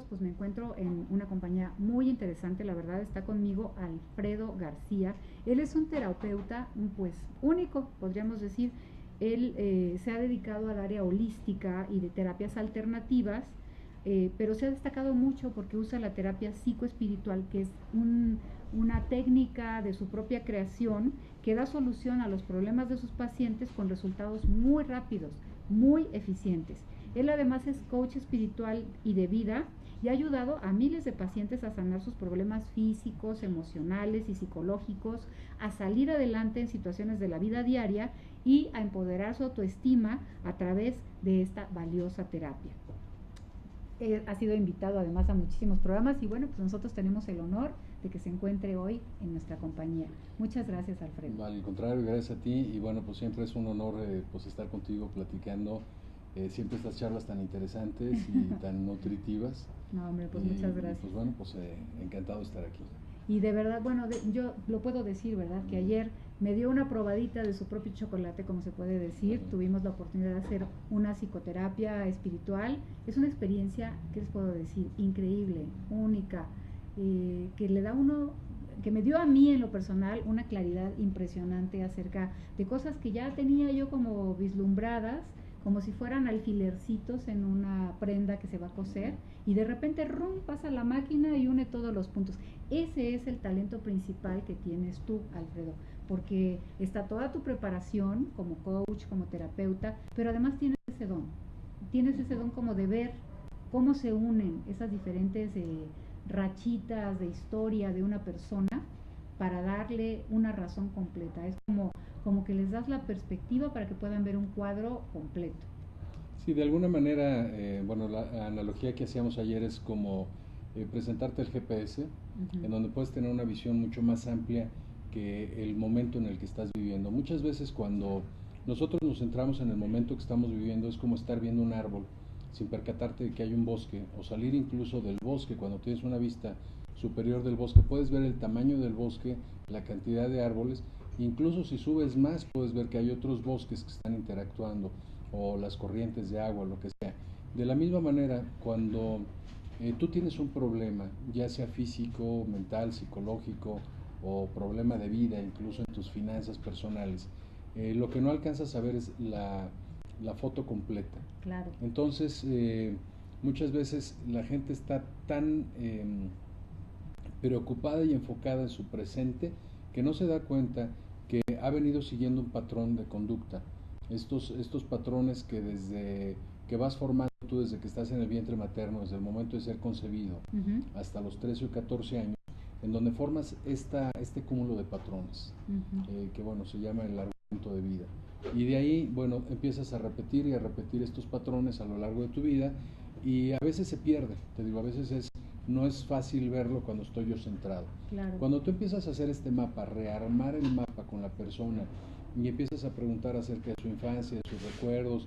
pues me encuentro en una compañía muy interesante, la verdad. Está conmigo Alfredo García. Él es un terapeuta pues único, podríamos decir. Él se ha dedicado al área holística y de terapias alternativas, pero se ha destacado mucho porque usa la terapia psicoespiritual, que es una técnica de su propia creación que da solución a los problemas de sus pacientes con resultados muy rápidos, muy eficientes. Él además es coach espiritual y de vida y ha ayudado a miles de pacientes a sanar sus problemas físicos, emocionales y psicológicos, a salir adelante en situaciones de la vida diaria y a empoderar su autoestima a través de esta valiosa terapia. Ha sido invitado además a muchísimos programas y bueno, pues nosotros tenemos el honor de que se encuentre hoy en nuestra compañía. Muchas gracias, Alfredo. Vale, al contrario, gracias a ti y bueno, pues siempre es un honor pues estar contigo platicando siempre estas charlas tan interesantes y tan nutritivas. No, hombre, pues muchas gracias. Pues bueno, pues encantado de estar aquí. Y de verdad, bueno, yo lo puedo decir, ¿verdad? Que ayer me dio una probadita de su propio chocolate, como se puede decir. Tuvimos la oportunidad de hacer una psicoterapia espiritual. Es una experiencia, ¿qué les puedo decir? Increíble, única, que le da uno, que me dio a mí en lo personal una claridad impresionante acerca de cosas que ya tenía yo como vislumbradas, como si fueran alfilercitos en una prenda que se va a coser, y de repente rum, pasa la máquina y une todos los puntos. Ese es el talento principal que tienes tú, Alfredo, porque está toda tu preparación como coach, como terapeuta, pero además tienes ese don como de ver cómo se unen esas diferentes rachitas de historia de una persona para darle una razón completa. Es como que les das la perspectiva para que puedan ver un cuadro completo. Sí, de alguna manera, bueno, la analogía que hacíamos ayer es como presentarte el GPS, en donde puedes tener una visión mucho más amplia que el momento en el que estás viviendo. Muchas veces cuando nosotros nos centramos en el momento que estamos viviendo es como estar viendo un árbol sin percatarte de que hay un bosque, o salir incluso del bosque cuando tienes una vista superior del bosque, puedes ver el tamaño del bosque, la cantidad de árboles. Incluso si subes más puedes ver que hay otros bosques que están interactuando o las corrientes de agua, lo que sea. De la misma manera, cuando tú tienes un problema, ya sea físico, mental, psicológico o problema de vida, incluso en tus finanzas personales, lo que no alcanzas a ver es la foto completa. Claro. Entonces, muchas veces la gente está tan preocupada y enfocada en su presente que no se da cuenta que ha venido siguiendo un patrón de conducta. Estos patrones que desde que vas formando tú desde que estás en el vientre materno, desde el momento de ser concebido hasta los 13 o 14 años, en donde formas este cúmulo de patrones, que bueno, se llama el argumento de vida. Y de ahí, bueno, empiezas a repetir y a repetir estos patrones a lo largo de tu vida y a veces se pierde, te digo, a veces no es fácil verlo cuando estoy yo centrado. Claro. Cuando tú empiezas a hacer este mapa, rearmar el mapa con la persona y empiezas a preguntar acerca de su infancia, de sus recuerdos,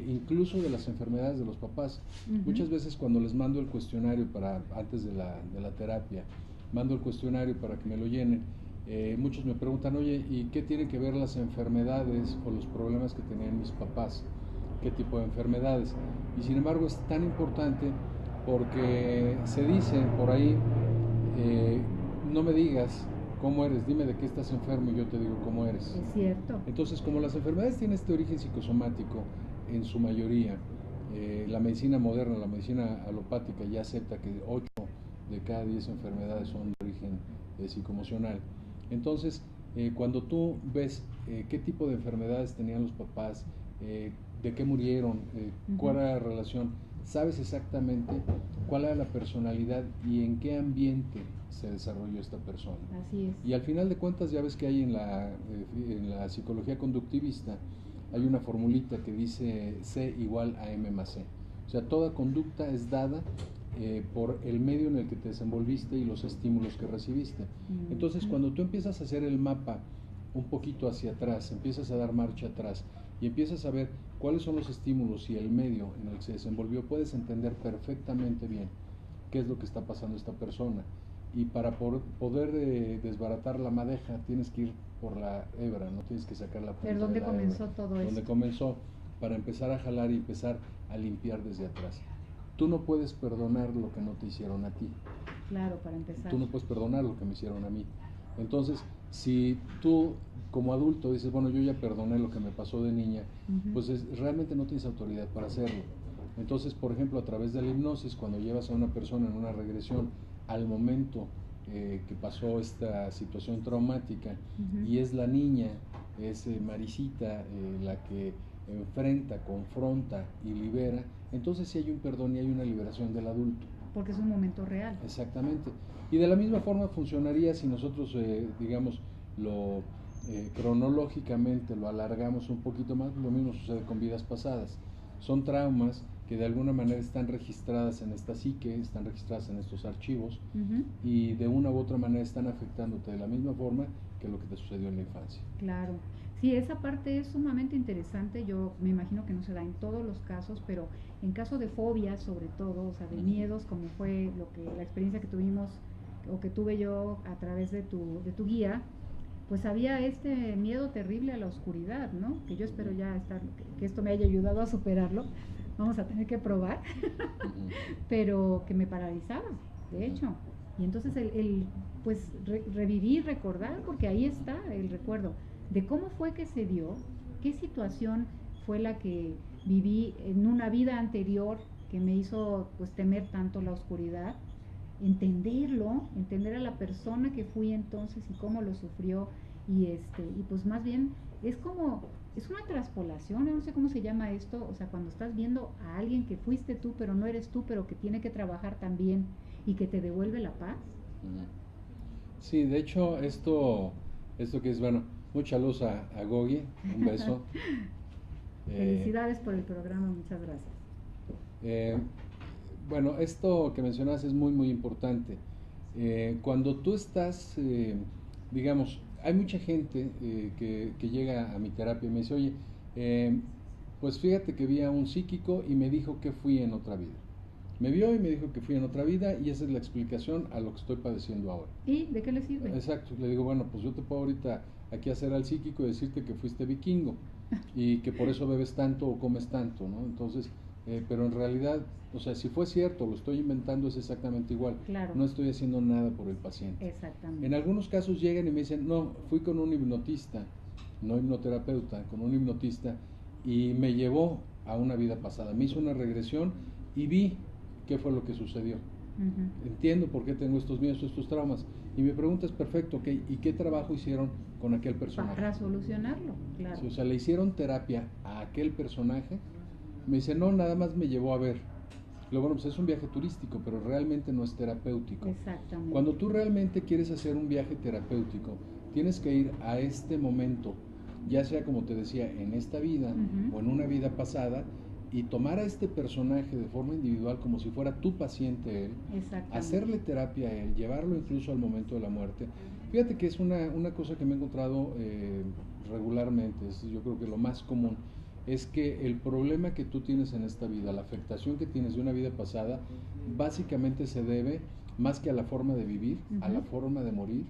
incluso de las enfermedades de los papás. Muchas veces cuando les mando el cuestionario antes de la terapia, mando el cuestionario para que me lo llenen, muchos me preguntan, oye, ¿y qué tienen que ver las enfermedades o los problemas que tenían mis papás? ¿Qué tipo de enfermedades? Y sin embargo es tan importante porque se dice por ahí, no me digas cómo eres, dime de qué estás enfermo y yo te digo cómo eres. Es cierto. Entonces, como las enfermedades tienen este origen psicosomático en su mayoría, la medicina moderna, la medicina alopática ya acepta que 8 de cada 10 enfermedades son de origen psicoemocional. Entonces, cuando tú ves qué tipo de enfermedades tenían los papás, de qué murieron, cuál era la relación, sabes exactamente cuál era la personalidad y en qué ambiente se desarrolló esta persona. Así es. Y al final de cuentas ya ves que hay en la psicología conductivista hay una formulita que dice C igual a M más C. O sea, toda conducta es dada por el medio en el que te desenvolviste y los estímulos que recibiste. Entonces, cuando tú empiezas a hacer el mapa un poquito hacia atrás, empiezas a dar marcha atrás y empiezas a ver cuáles son los estímulos y el medio en el que se desenvolvió, puedes entender perfectamente bien qué es lo que está pasando esta persona. Y para poder desbaratar la madeja tienes que ir por la hebra, no tienes que sacar la punta. ¿Pero dónde de la comenzó hebra, todo esto? Donde comenzó, para empezar a jalar y empezar a limpiar desde atrás. tú no puedes perdonar lo que no te hicieron a ti. Claro, para empezar. Tú no puedes perdonar lo que me hicieron a mí. Entonces, si tú como adulto dices, bueno, yo ya perdoné lo que me pasó de niña, pues realmente no tienes autoridad para hacerlo. Entonces, por ejemplo, a través de la hipnosis, cuando llevas a una persona en una regresión al momento que pasó esta situación traumática, y es la niña, es Marisita, la que enfrenta, confronta y libera, entonces sí hay un perdón y hay una liberación del adulto. Porque es un momento real. Exactamente. Y de la misma forma funcionaría si nosotros, digamos, lo cronológicamente lo alargamos un poquito más. Lo mismo sucede con vidas pasadas. Son traumas que de alguna manera están registradas en esta psique, están registradas en estos archivos, y de una u otra manera están afectándote de la misma forma que lo que te sucedió en la infancia. Claro. Sí, esa parte es sumamente interesante. Yo me imagino que no se da en todos los casos, pero en caso de fobias, sobre todo, o sea, de miedos, como fue la experiencia que tuvimos o que tuve yo a través de tu guía, pues había este miedo terrible a la oscuridad, ¿no? Que yo espero ya que esto me haya ayudado a superarlo. Vamos a tener que probar, pero que me paralizaba, de hecho. Y entonces pues revivir, recordar, porque ahí está el recuerdo de cómo fue que se dio, qué situación fue la que viví en una vida anterior que me hizo pues temer tanto la oscuridad, entender a la persona que fui entonces y cómo lo sufrió, y pues más bien es una traspolación, no sé cómo se llama esto, o sea, cuando estás viendo a alguien que fuiste tú pero no eres tú, pero que tiene que trabajar también y que te devuelve la paz. Sí, de hecho esto que es, bueno, mucha luz a Gogi, un beso. Felicidades por el programa, muchas gracias. Bueno, esto que mencionas es muy muy importante. Cuando tú estás, digamos, hay mucha gente que llega a mi terapia y me dice, oye, pues fíjate que vi a un psíquico y me dijo que fui en otra vida. Me vio y me dijo que fui en otra vida, y esa es la explicación a lo que estoy padeciendo ahora. ¿Y de qué le sirve? Exacto, le digo, bueno, pues yo te puedo ahorita aquí hacer al psíquico y decirte que fuiste vikingo y que por eso bebes tanto o comes tanto, ¿no? Entonces, pero en realidad, o sea, si fue cierto, lo estoy inventando, es exactamente igual. Claro. No estoy haciendo nada por el paciente. Exactamente. En algunos casos llegan y me dicen, no, fui con un hipnotista, no hipnoterapeuta, con un hipnotista, y me llevó a una vida pasada. Me hizo una regresión y vi qué fue lo que sucedió. Entiendo por qué tengo estos miedos, estos traumas. Y mi pregunta es, perfecto, ¿okay? ¿Y qué trabajo hicieron con aquel personaje? Para solucionarlo, claro. Sí, o sea, le hicieron terapia a aquel personaje. Me dice, no, nada más me llevó a ver. Lo bueno, pues es un viaje turístico, pero realmente no es terapéutico. Exactamente. Cuando tú realmente quieres hacer un viaje terapéutico, tienes que ir a este momento, ya sea como te decía, en esta vida o en una vida pasada, y tomar a este personaje de forma individual como si fuera tu paciente él, hacerle terapia a él, llevarlo incluso al momento de la muerte. Fíjate que es una cosa que me he encontrado regularmente, yo creo que lo más común es que el problema que tú tienes en esta vida, la afectación que tienes de una vida pasada, básicamente se debe más que a la forma de vivir, a la forma de morir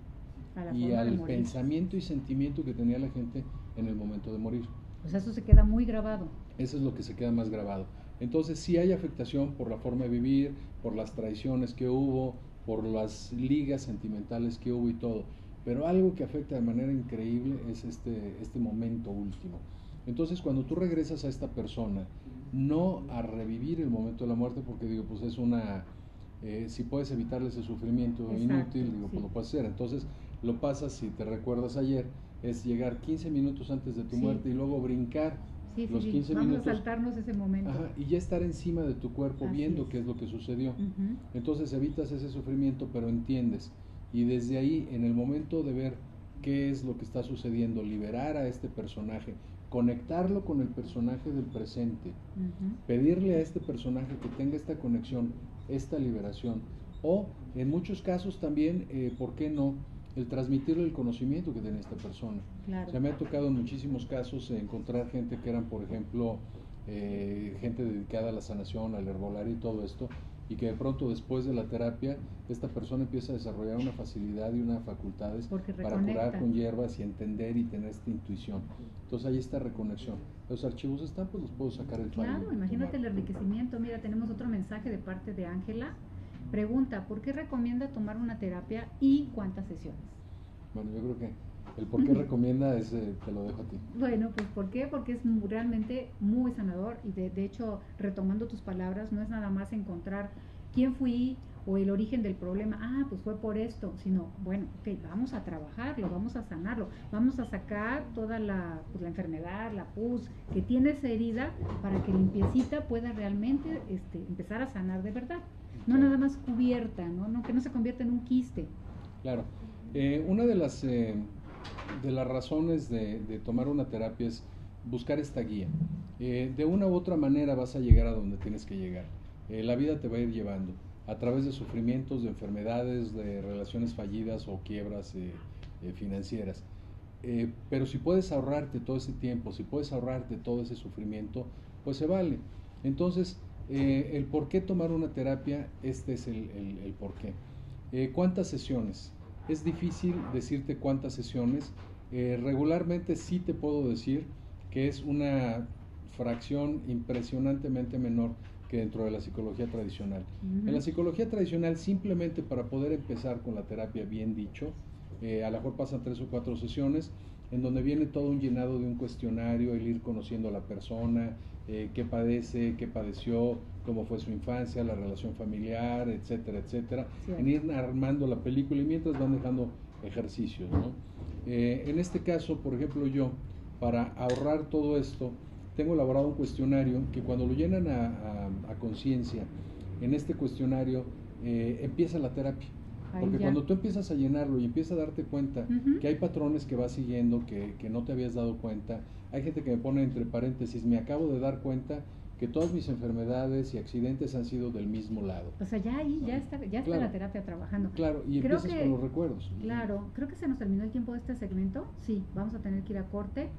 y al pensamiento y sentimiento que tenía la gente en el momento de morir. O sea, eso se queda muy grabado. Eso es lo que se queda más grabado. Entonces sí hay afectación por la forma de vivir, por las traiciones que hubo, por las ligas sentimentales que hubo y todo. Pero algo que afecta de manera increíble es este momento último. Entonces cuando tú regresas a esta persona, no a revivir el momento de la muerte, porque digo, pues es si puedes evitarle ese sufrimiento inútil, digo, pues lo puedes hacer. Entonces lo pasas, si te recuerdas ayer, es llegar 15 minutos antes de tu muerte y luego brincar los 15 Vamos minutos. Vamos a saltarnos ese momento. Y ya estar encima de tu cuerpo viendo qué es lo que sucedió. Entonces evitas ese sufrimiento, pero entiendes. Y desde ahí, en el momento de ver qué es lo que está sucediendo, liberar a este personaje, conectarlo con el personaje del presente, pedirle a este personaje que tenga esta conexión, esta liberación, o en muchos casos también, ¿por qué no?, el transmitirle el conocimiento que tiene esta persona. Claro. O sea, me ha tocado en muchísimos casos encontrar gente que eran, por ejemplo, gente dedicada a la sanación, al herbolario y todo esto, y que de pronto después de la terapia esta persona empieza a desarrollar una facilidad y unas facultades para curar con hierbas y entender y tener esta intuición. Entonces hay esta reconexión. Los archivos están, pues los puedo sacar el file. Claro, imagínate el enriquecimiento. Mira, tenemos otro mensaje de parte de Ángela. Pregunta, ¿por qué recomienda tomar una terapia y cuántas sesiones? Bueno, yo creo que el por qué recomienda es, te lo dejo a ti. Bueno, pues ¿por qué? Porque es realmente muy sanador y de hecho, retomando tus palabras, no es nada más encontrar quién fui o el origen del problema, pues fue por esto, sino, bueno, ok, vamos a trabajarlo, vamos a sanarlo, vamos a sacar toda la enfermedad, la pus que tiene esa herida para que limpiecita pueda realmente empezar a sanar de verdad, no claro. Nada más cubierta, ¿no? Que no se convierta en un quiste. Claro, una de las razones de tomar una terapia es buscar esta guía. De una u otra manera vas a llegar a donde tienes que llegar. La vida te va a ir llevando a través de sufrimientos, de enfermedades, de relaciones fallidas o quiebras financieras. Pero si puedes ahorrarte todo ese tiempo, si puedes ahorrarte todo ese sufrimiento, pues se vale. Entonces, el por qué tomar una terapia, este es el por qué. ¿Cuántas sesiones? Es difícil decirte cuántas sesiones. Regularmente sí te puedo decir que es una fracción impresionantemente menor que dentro de la psicología tradicional. En la psicología tradicional, simplemente para poder empezar con la terapia bien dicho, a lo mejor pasan 3 o 4 sesiones en donde viene todo un llenado de un cuestionario, el ir conociendo a la persona, qué padece, qué padeció, cómo fue su infancia, la relación familiar, etcétera, etcétera, en ir armando la película y mientras van dejando ejercicios, ¿no? En este caso, por ejemplo, yo, para ahorrar todo esto, tengo elaborado un cuestionario que cuando lo llenan a conciencia, en este cuestionario empieza la terapia. Porque cuando tú empiezas a llenarlo y empiezas a darte cuenta que hay patrones que vas siguiendo que no te habías dado cuenta, hay gente que me pone entre paréntesis, me acabo de dar cuenta que todas mis enfermedades y accidentes han sido del mismo lado. O sea, ya ahí, ya está claro, la terapia trabajando. Claro, y empiezas con los recuerdos. Claro, creo que se nos terminó el tiempo de este segmento. Sí, vamos a tener que ir a corte.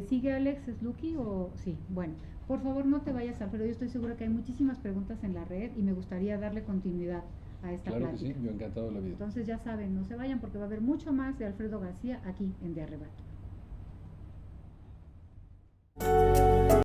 ¿Sigue Alex Slucky o...? Sí, bueno, por favor no te vayas, Alfredo, yo estoy segura que hay muchísimas preguntas en la red y me gustaría darle continuidad a esta plática. Claro que sí, yo encantado de la vida. Entonces ya saben, no se vayan porque va a haber mucho más de Alfredo García aquí en De Arrebato.